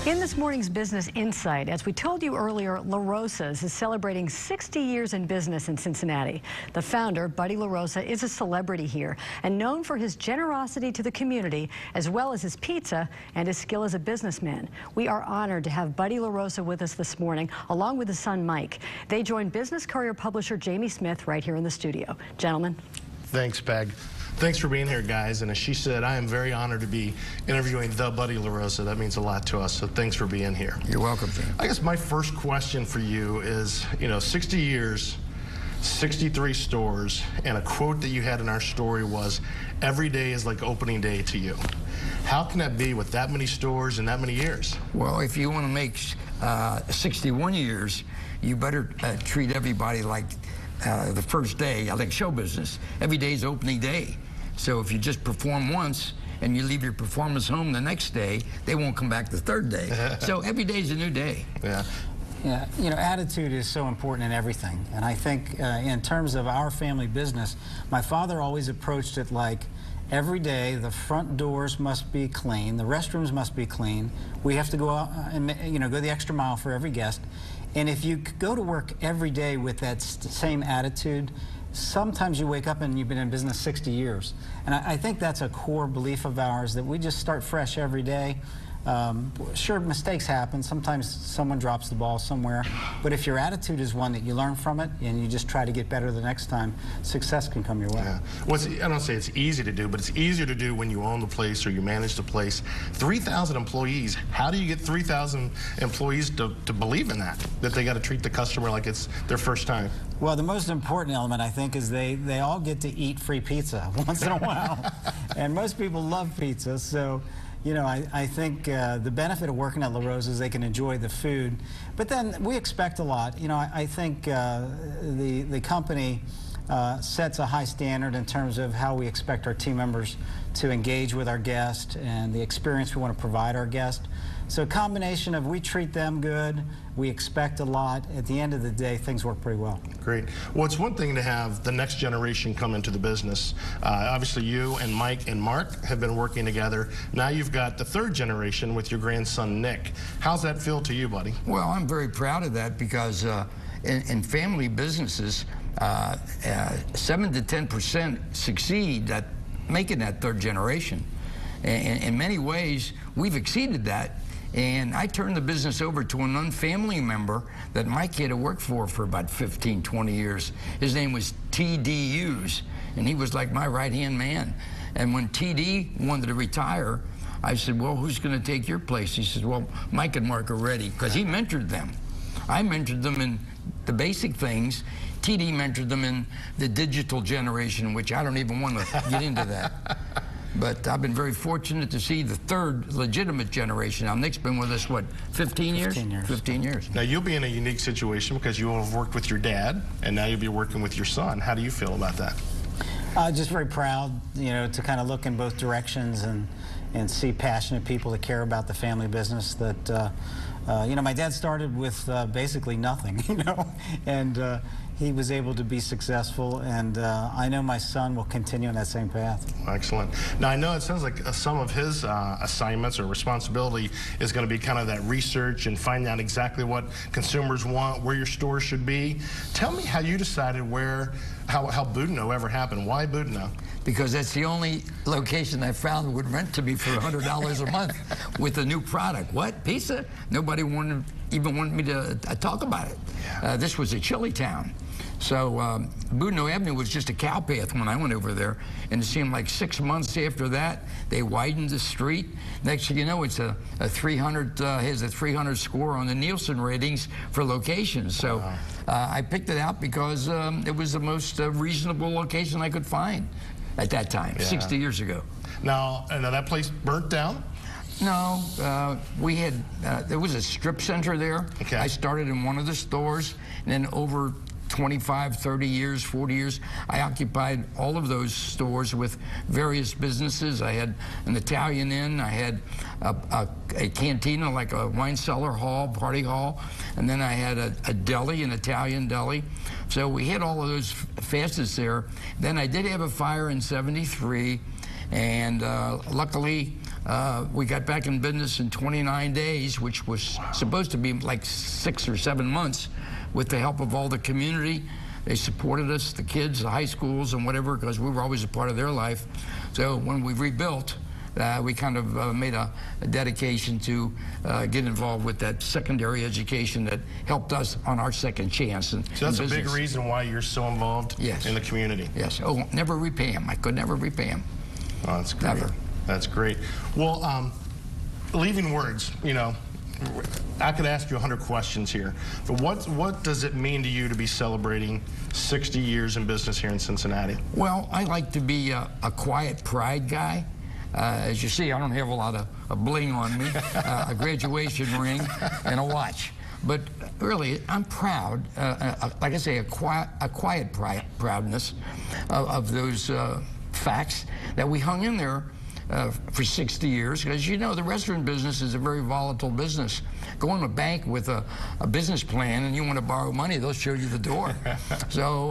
In this morning's Business Insight, as we told you earlier, La Rosa's is celebrating 60 years in business in Cincinnati. The founder, Buddy La Rosa, is a celebrity here and known for his generosity to the community, as well as his pizza and his skill as a businessman. We are honored to have Buddy La Rosa with us this morning, along with his son, Mike. They joined Business Courier publisher Jamie Smith right here in the studio. Gentlemen. Thanks, Peg. Thanks for being here, guys. And as she said, I am very honored to be interviewing the Buddy La Rosa. That means a lot to us, so thanks for being here. You're welcome, Jim. I guess my first question for you is, 60 years, 63 stores, and a quote that you had in our story was, every day is like opening day to you. How can that be with that many stores and that many years? Well, if you want to make 61 years, you better treat everybody like the first day, like show business. Every day is opening day. So if you just perform once and you leave your performance home the next day, they won't come back the third day. So every day is a new day. Yeah. Yeah, attitude is so important in everything. And I think in terms of our family business, my father always approached it like, every day the front doors must be clean, the restrooms must be clean. We have to go out and go the extra mile for every guest. And if you go to work every day with that same attitude, sometimes you wake up and you've been in business 60 years. And I think that's a core belief of ours, that we just start fresh every day. Sure, mistakes happen. Sometimes someone drops the ball somewhere. But if your attitude is one that you learn from it and you just try to get better the next time, success can come your way. Yeah. Well, I don't say it's easy to do, but it's easier to do when you own the place or you manage the place. 3,000 employees. How do you get 3,000 employees to believe in that they got to treat the customer like it's their first time? Well, the most important element, I think, is they all get to eat free pizza once in a while. And most people love pizza, so I think the benefit of working at La Rosa is they can enjoy the food. But then we expect a lot. I think the company sets a high standard in terms of how we expect our team members to engage with our guests and the experience we want to provide our guests. So a combination of we treat them good, we expect a lot. At the end of the day, things work pretty well. Great. Well, it's one thing to have the next generation come into the business. Obviously, you and Mike and Mark have been working together. Now you've got the third generation with your grandson, Nick. How's that feel to you, buddy? Well, I'm very proud of that because in family businesses, 7 to 10% succeed at making that third generation. And in many ways, we've exceeded that. And I turned the business over to an unfamily member that Mike had to work for about 15, 20 years. His name was T.D. Hughes, and he was like my right-hand man. And when T.D. wanted to retire, I said, well, who's going to take your place? He said, well, Mike and Mark are ready, because he mentored them. I mentored them in the basic things. T.D. mentored them in the digital generation, which I don't even want to get into that. But I've been very fortunate to see the third legitimate generation. Now, Nick's been with us, what, 15 years? 15 years. 15 years. Now, you'll be in a unique situation because you will have worked with your dad, and now you'll be working with your son. How do you feel about that? Just very proud, to kind of look in both directions and see passionate people that care about the family business. That, my dad started with basically nothing, and he was able to be successful, and I know my son will continue on that same path. Excellent. Now, I know it sounds like some of his assignments or responsibility is going to be kind of that research and finding out exactly what consumers want, where your store should be. Tell me how you decided how Boudinot ever happened. Why Boudinot? Because that's the only location I found would rent to me for $100 a month with a new product. What? Pizza? Nobody even wanted me to talk about it. Yeah. This was a chili town. So Boudinot Avenue was just a cow path when I went over there, and it seemed like 6 months after that, they widened the street. Next thing you know, it's a 300, has a 300 score on the Nielsen ratings for locations. So I picked it out because it was the most reasonable location I could find at that time, 60 years ago. Now that place burnt down? No, we had, there was a strip center there. Okay. I started in one of the stores, and then over 25, 30 years, 40 years, I occupied all of those stores with various businesses. I had an Italian inn, I had a cantina, like a wine cellar hall, party hall, and then I had a deli, an Italian deli. So we had all of those facets there. Then I did have a fire in '73, and luckily We got back in business in 29 days, which was supposed to be like 6 or 7 months, with the help of all the community. They supported us, the kids, the high schools, and whatever, because we were always a part of their life. So when we rebuilt, we kind of made a dedication to get involved with that secondary education that helped us on our second chance. So that's a big reason why you're so involved in the community. Yes. Oh, never repay them. I could never repay them. Oh, that's great. Never. That's great. Well, leaving words, you know, I could ask you 100 questions here, but what does it mean to you to be celebrating 60 years in business here in Cincinnati? Well, I like to be a quiet pride guy. As you see, I don't have a lot of bling on me, a graduation ring, and a watch. But really, I'm proud, like I say, a quiet proudness of those facts that we hung in there for 60 years. Because you know, the restaurant business is a very volatile business. Go in a bank with a business plan and you want to borrow money, they'll show you the door. So,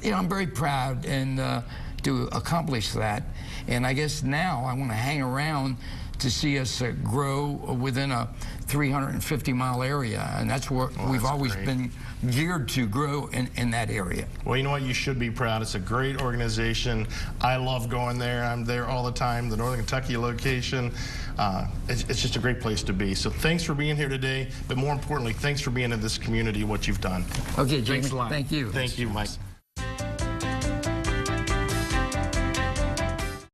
you know, I'm very proud and to accomplish that. And I guess now I want to hang around to see us grow within a 350-mile area, and that's where we've always been geared to grow in that area. Well, you know what? You should be proud. It's a great organization. I love going there. I'm there all the time, the Northern Kentucky location. It's just a great place to be. So thanks for being here today, but more importantly, thanks for being in this community, what you've done. Okay, Jamie, thanks a lot. Thank you. Thank you, Mike.